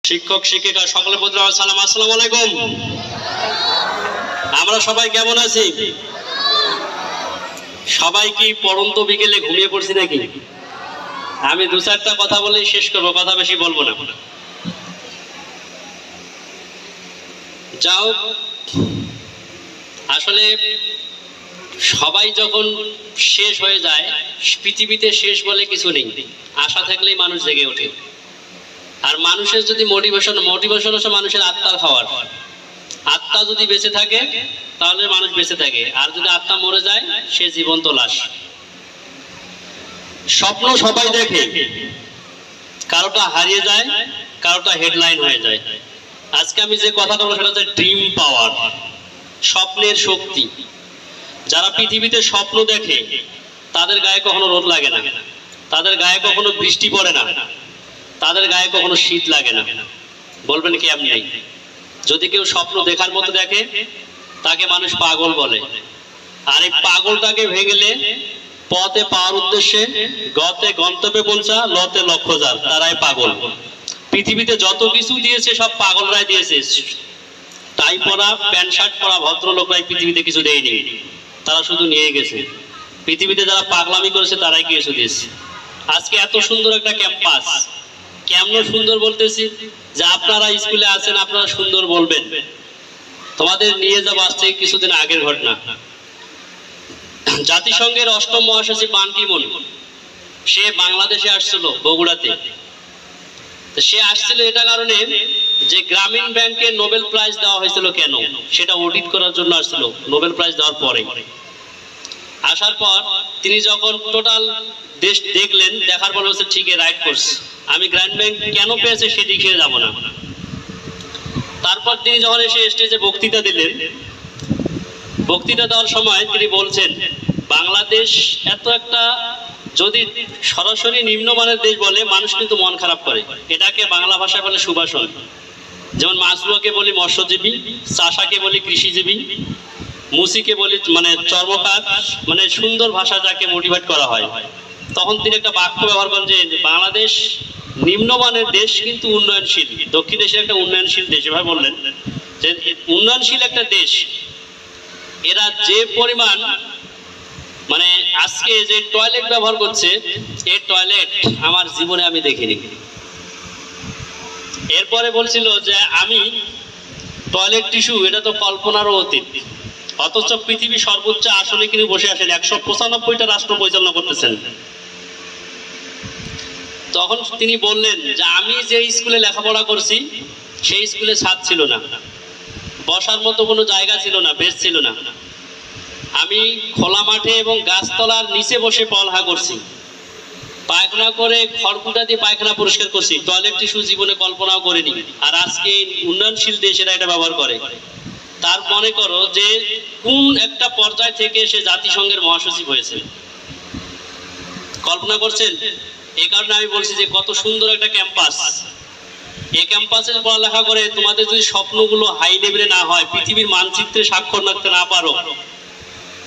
শিক্ষক শিক্ষিকা সকলে বলতে সালাম, আসসালামু আলাইকুম। আমরা সবাই কেমন আছি? সবাই কি পড়ন্ত বিকেলে ঘুমিয়ে পড়ছি নাকি? আমি দু চারটা কথা বলে শেষ করবো, কথা বেশি বলবো না। যাও, আসলে সবাই যখন শেষ হয়ে যায়, পৃথিবীতে শেষ বলে কিছু নেই। আশা থাকলেই মানুষ জেগে ওঠে। আর মানুষের যদি মোটিভেশন হচ্ছে মানুষের আত্মার খাওয়ার। আত্মা যদি বেঁচে থাকে তাহলে মানুষ বেঁচে থাকে, আর যদি আত্মা মরে যায় সে জীবন্ত লাশ। স্বপ্ন সবাই দেখে, কারোটা হারিয়ে যায়, কারোটা হেডলাইন হয়ে যায়। আজকে আমি যে কথাটা বলবো সেটা হচ্ছে ড্রিম পাওয়ার, স্বপ্নের শক্তি। যারা পৃথিবীতে স্বপ্ন দেখে তাদের গায়ে কখনো রোদ লাগে না, তাদের গায়ে কখনো বৃষ্টি পড়ে না, তাদের গায়ে কখনো শীত লাগে না। বলবেন কি এমনি? যদি কেউ স্বপ্ন দেখার মতো দেখে তাকে মানুষ পাগল বলে। আর এই পাগলটাকে ভেঙেলে পথে পাওয়ার উদ্দেশ্যে গতে গন্তব্যে পৌঁছা, লতে লক্ষ্য যার, তারাই পাগল। পৃথিবীতে যত কিছু দিয়েছে সব পাগলরাই দিয়েছে। টাই পরা, প্যান্ট শার্ট পরা ভদ্রলোকরাই পৃথিবীতে কিছু দেয়নি, তারা শুধু নিয়ে গেছে। পৃথিবীতে যারা পাগলামি করেছে তারাই কিছু দিয়েছে। আজকে এত সুন্দর একটা ক্যাম্পাস, কেমন সুন্দর বলতেছি যে আপনারা স্কুলে আছেন, আপনারা সুন্দর বলবেন। তোমাদের নিয়ে যাবো আসছে কিছুদিন আগের ঘটনা। জাতিসংঘের ৮ম মহাসচিব বান কি মুন, সে বাংলাদেশে আসছিল, বগুড়াতে। সে আসছিল এটা কারণে যে গ্রামীণ ব্যাংকে নোবেল প্রাইজ দেওয়া হয়েছিল কেন, সেটা অডিট করার জন্য আসছিল। নোবেল প্রাইজ দেওয়ার পরে আসার পর তিনি যখন টোটাল দেশ দেখলেন, দেখার পর হচ্ছে ঠিক রাইট করছে, আমি গ্রামীণ ব্যাংক কেন পেয়েছে সেদিকে যাব না। তারপর তিনি যখন এসে স্টেজে বক্তৃতা দিলেন, বক্তৃতা দেওয়ার সময় তিনি বলছেন বাংলাদেশ এত একটা, যদি সরাসরি নিম্নমানের দেশ বলে মানুষ কিন্তু মন খারাপ করে। এটাকে বাংলা ভাষায় বলে সুবাসন। যেমন মাছগুলোকে বলি মৎস্যজীবী, চাষাকে বলি কৃষিজীবী, মুসিকে বলি মানে চর্মকার, মানে সুন্দর ভাষা যাকে মোটিভেট করা হয়। তখন তিনি একটা বাক্য ব্যবহার করেন যে বাংলাদেশ নিম্নমানের দেশ কিন্তু উন্নয়নশীল, দক্ষিণ এশিয়ার একটা উন্নয়নশীল দেশ। এভাবে বললেন যে উন্নয়নশীল একটা দেশ, এরা যে পরিমাণ মানে আজকে যে টয়লেট ব্যবহার করছে, এই টয়লেট আমার জীবনে আমি দেখিনি। এরপরে বলছিল যে আমি টয়লেট টিস্যু, এটা তো কল্পনারও অতীত। অথচ পৃথিবীর সর্বোচ্চ আসনে কিন্তু বসে আছেন, ১৯৫টা রাষ্ট্র পরিচালনা করতেছেন। তখন তিনি বললেন যে আমি যে স্কুলে লেখাপড়া করছি সেই স্কুলে ছাদ ছিল না, বসার মতো কোনো জায়গা ছিল না, বেঞ্চ ছিল না। আমি খোলা মাঠে এবং গাছতলার নিচে বসে পড়ালেখা করছি, পায়খানা করে খড়কুটা দিয়ে পায়খানা পরিষ্কার করছি, টয়লেট টিস্যু জীবনে কল্পনাও করিনি। আর আজকে উন্নয়নশীল দেশেরা এটা ব্যবহার করে। তার মনে করো যে কোন একটা পর্যায় থেকে সে জাতিসংঘের মহাসচিব হয়েছে, কল্পনা করছেন? এই কারণে আমি বলছি যে কত সুন্দর একটা ক্যাম্পাস। এই ক্যাম্পাসে পড়ালেখা করে তোমাদের যদি স্বপ্নগুলো হাই লেভেলে না হয়, পৃথিবীর মানচিত্রে স্বাক্ষর রাখতে না পারো,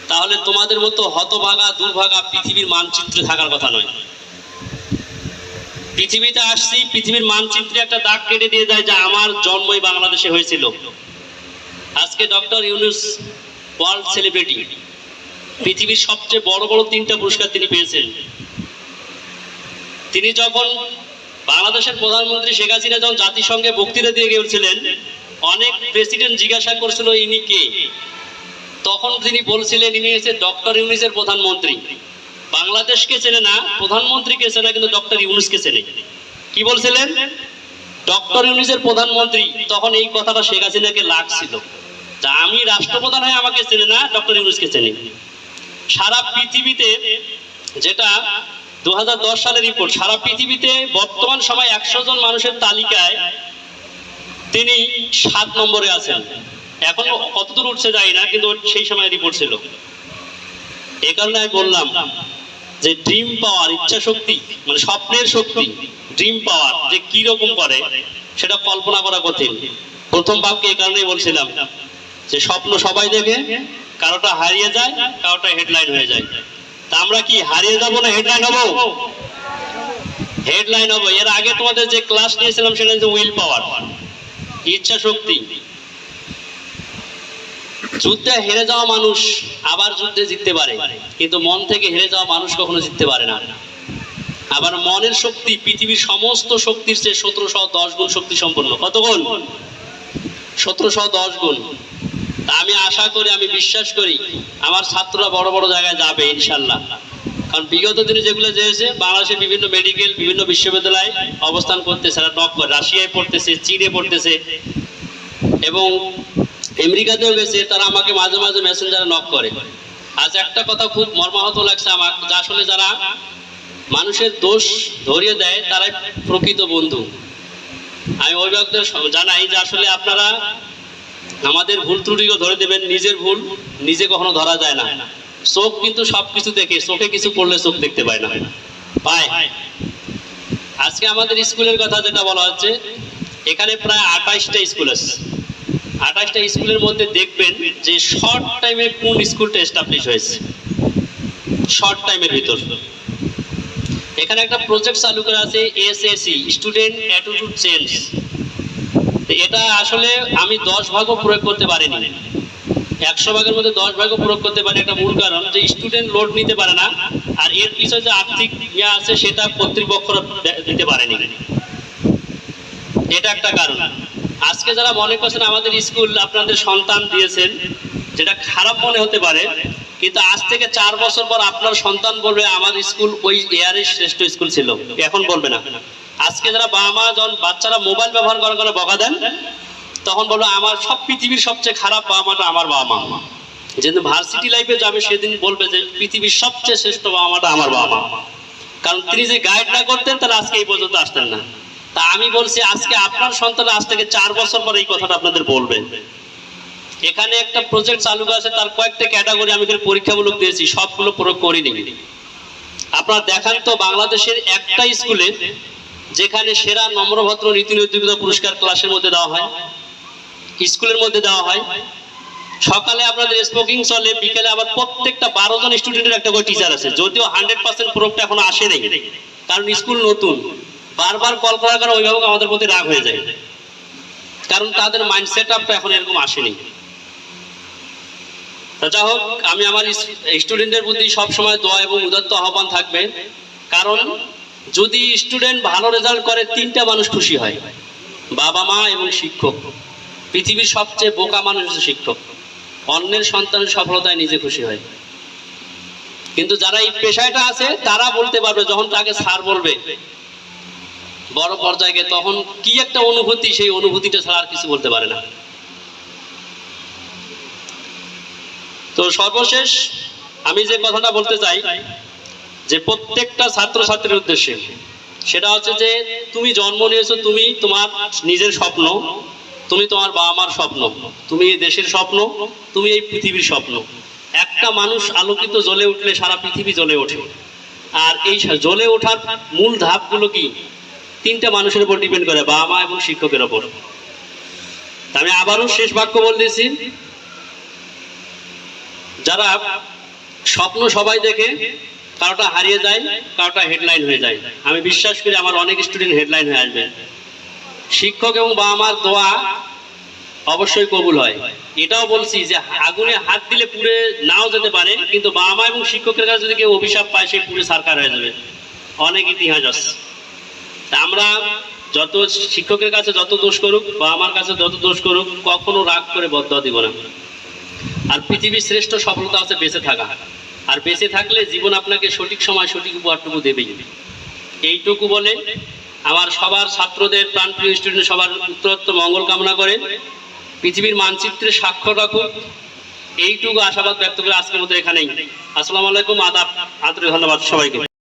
তাহলে তোমাদের মতো হতভাগা দুর্ভাগা পৃথিবীর মানচিত্রে থাকার কথা নয়। পৃথিবীতে আসছি, পৃথিবীর মানচিত্রে একটা দাগ কেটে দিয়ে যায় যে আমার জন্মই বাংলাদেশে হয়েছিল। আজকে ডক্টর ইউনূস ওয়ার্ল্ড সেলিব্রিটি, পৃথিবীর সবচেয়ে বড় বড় 3টা পুরস্কার তিনি পেয়েছেন। তিনি যখন বাংলাদেশের প্রধানমন্ত্রী শেখ হাসিনা যখন জাতিসংঘে বক্তৃতা দিয়ে গিয়েছিলেন, অনেক প্রেসিডেন্ট জিজ্ঞাসা করছিল ইনি কে, তখন তিনি বলছিলেন ইনি হচ্ছে ডক্টর ইউনূসের প্রধানমন্ত্রী। বাংলাদেশকে চেনে না, প্রধানমন্ত্রীকে চেনে, কিন্তু ডক্টর ইউনূসকে চেনে। কি বলছিলেন? ডক্টর ইউনূসের প্রধানমন্ত্রী। তখন এই কথাটা শেখ হাসিনাকে লাগছিল যে আমি রাষ্ট্রপ্রধান হয়ে আমাকে চেনে না, ডক্টর ইউনূসকে চেনে। সারা পৃথিবীতে, যেটা 2010 সালের রিপোর্ট, সারা পৃথিবীতে বর্তমান সময় 100 জন মানুষের তালিকায় তিনি 7 নম্বরে আছেন। এখন কতদূর উঠছে যাই না, কিন্তু সেই সময় রিপোর্ট ছিল। এই কারণে আমি বললাম যে ড্রিম পাওয়ার, ইচ্ছা শক্তি, মানে স্বপ্নের শক্তি, ড্রিম পাওয়ার যে কি রকম করে সেটা কল্পনা করা কঠিন। প্রথম বাক্যে এই কারণেই বলছিলাম যে স্বপ্ন সবাই দেখে, কারোটা হারিয়ে যায়, কারোটা হেডলাইন হয়ে যায়। তা আমরা কি হারিয়ে যাব না হেডলাইন হব? হেডলাইন হবে। এর আগে তোমাদের যে ক্লাস নিয়েছিলাম সেটা হচ্ছে উইল পাওয়ার, ইচ্ছা শক্তি। যুদ্ধে হেরে যাওয়া মানুষ আবার যুদ্ধে জিততে পারে, কিন্তু মন থেকে হেরে যাওয়া মানুষ কখনো জিততে পারে না। আবার মনের শক্তি পৃথিবীর সমস্ত শক্তির চেয়ে 1710 গুণ শক্তি সম্পন্ন। কত গুণ? 1710 গুণ। আমি আশা করি, আমি বিশ্বাস করি আমার ছাত্ররা বড় বড় জায়গায় যাবে ইনশাল্লাহ। কারণ বিগত দিনে যেগুলো হয়েছে, বাংলাদেশের বিভিন্ন মেডিকেল, বিভিন্ন বিশ্ববিদ্যালয়ে অবস্থান করতেছে, নক করে রাশিয়ায় পড়তেছে, চীনে পড়তেছে এবং আমেরিকাতেও গেছে। তারা আমাকে মাঝে মাঝে মেসেঞ্জারে নক করে। আজ একটা কথা খুব মর্মাহত লাগছে আমার, যে আসলে যারা মানুষের দোষ ধরিয়ে দেয় তারাই প্রকৃত বন্ধু। আমি অভিভাবকদের জানাই যে আসলে আপনারা আমাদের ভুল ত্রুটিও ধরে দেবেন। নিজের ভুল নিজে কখনো ধরা যায় না। চোখ কিন্তু সবকিছু দেখে, চোখে কিছু করলে চোখ দেখতে পায় না, পায়। আজকে আমাদের স্কুলের কথা যেটা বলা হচ্ছে, এখানে প্রায় 28টা স্কুল আছে। 28টা স্কুলের মধ্যে দেখবেন যে শর্ট টাইমে কোন স্কুলটা এস্টাবলিশ হয়েছে, শর্ট টাইমের ভিতর। এখানে একটা প্রজেক্ট চালু করা আছে, এসএসি, স্টুডেন্ট অ্যাটিটিউড চেঞ্জ। এটা আসলে আমি 10 ভাগও প্রয়োগ করতে পারিনি। 100 ভাগের মধ্যে 10 ভাগও প্রয়োগ করতে পারি। একটা মূল কারণ যে স্টুডেন্ট লোড নিতে পারে না, আর এর পিছনে যে আর্থিক ইয়ে আছে সেটা কর্তৃপক্ষরা দিতে পারেনি। এটা একটা কারণ। আজকে যারা মনে করছেন আমাদের স্কুল আপনাদের সন্তান দিয়েছেন, যেটা খারাপ মনে হতে পারে, কিন্তু আজ থেকে 4 বছর পর আপনার সন্তান বলবে আমার স্কুল ওই এয়ারের শ্রেষ্ঠ স্কুল ছিল, এখন বলবে না। আজকে যারা বাবা মা যখন বাচ্চারা মোবাইল ব্যবহার করার করে বকা দেন, তখন বলবে আমার সব পৃথিবীর সবচেয়ে খারাপ বাবা মাটা আমার বাবা মা। যেদিন ভার্সিটি লাইফে যাবে সেদিন বলবে যে পৃথিবীর সবচেয়ে শ্রেষ্ঠ বাবা মাটা আমার বাবা মা। কারণ তিনি যে গাইড না করতেন তারা আজকে এই পর্যন্ত আসতেন না। তা আমি বলছি আজকে আপনার সন্তান আজ থেকে 4 বছর পর এই কথাটা আপনাদের বলবেন। এখানে একটা প্রজেক্ট চালু আছে, তার কয়েকটা ক্যাটাগরি আমি পরীক্ষামূলক দিয়েছি, সবগুলো প্রয়োগ করিনি। আপনারা দেখান তো বাংলাদেশের একটা স্কুলে যেখানে সেরা নম্রভদ্র নীতি নৈতিকতা পুরস্কার ক্লাসের মধ্যে দেওয়া হয়, স্কুলের মধ্যে দেওয়া হয়। সকালে আপনাদের স্পোকিং চলে, বিকেলে আবার প্রত্যেকটা 12 জন স্টুডেন্টের একটা করে টিচার আছে। যদিও 100% প্রোগ্রামটা এখনো আসে নাই, কারণ স্কুল নতুন। বারবার কল করার কারণে অভিভাবক আমাদের প্রতি রাগ হয়ে যায়, কারণ তাদের মাইন্ডসেট আপটা এখন এরকম আসেনি। যা হোক, আমি আমার স্টুডেন্টদের প্রতি সবসময় দোয়া এবং উদাত্ত আহ্বান থাকবে। কারণ যদি স্টুডেন্ট ভালো রেজাল্ট করে, 3টা মানুষ খুশি হয়, বাবা মা এবং শিক্ষক। পৃথিবীর সবচেয়ে বোকা মানুষ হচ্ছে শিক্ষক। অন্যের সন্তানের সফলতায় নিজে খুশি হয়। কিন্তু যারা এই পেশাটা আছে তারা বলতে পারবে, যখন তাকে স্যার বলবে বড় পর্যায়ে, তখন কি একটা অনুভূতি, সেই অনুভূতিটা ছাড়া আর কিছু বলতে পারে না। তো সর্বশেষ আমি যে কথাটা বলতে চাই, যে প্রত্যেকটা ছাত্রছাত্রীর উদ্দেশ্যে, সেটা হচ্ছে যে তুমি জন্ম নিয়েছো, তুমি তোমার নিজের স্বপ্ন, তুমি তোমার বাবা মার স্বপ্ন, তুমি এই দেশের স্বপ্ন, তুমি এই পৃথিবীর স্বপ্ন। একটা মানুষ আলোকিত জ্বলে উঠলে সারা পৃথিবী জ্বলে ওঠে। আর এই জ্বলে ওঠার মূল ধাপগুলো কি? 3টা মানুষের উপর ডিপেন্ড করে, বাবা মা এবং শিক্ষকের উপর। আমি আবারও শেষ বাক্য বলতেছি, যারা স্বপ্ন সবাই দেখে, কারোটা হারিয়ে যায়, কারোটা হেডলাইন হয়ে যায়। আমি বিশ্বাস করি আমার অনেক স্টুডেন্ট হেডলাইন হয়ে আসবে। শিক্ষক এবং বাবা মার দোয়া অবশ্যই কবুল হয়। এটাও বলছি যে আগুনে হাত দিলে পুড়ে নাও যেতে পারে, কিন্তু বাবা মা এবং শিক্ষকের কাছে যদি কেউ অভিশাপ পায়, সে পুড়ে সারকার হয়ে যাবে। অনেক ইতিহাস আছে। আমরা যত শিক্ষকের কাছে যত দোষ করুক, বাবা মার কাছে যত দোষ করুক, কখনো রাগ করে বদয়া দিব না। আর পৃথিবীর শ্রেষ্ঠ সফলতা আছে বেঁচে থাকা। আর বেঁচে থাকলে জীবন আপনাকে সঠিক সময় সঠিক উপহারটুকু দেবেই। এইটুকু বলে আমার সবার ছাত্রদের, প্রাণপ্রিয় স্টুডেন্ট সবার উত্তরোত্তর মঙ্গল কামনা করে পৃথিবীর মানচিত্রে স্বাক্ষর রাখুক, এইটুকু আশাবাদ ব্যক্ত করে আজকের মতো এখানেই। আসসালামু আলাইকুম, আদাব, আন্তরিক ধন্যবাদ সবাইকে।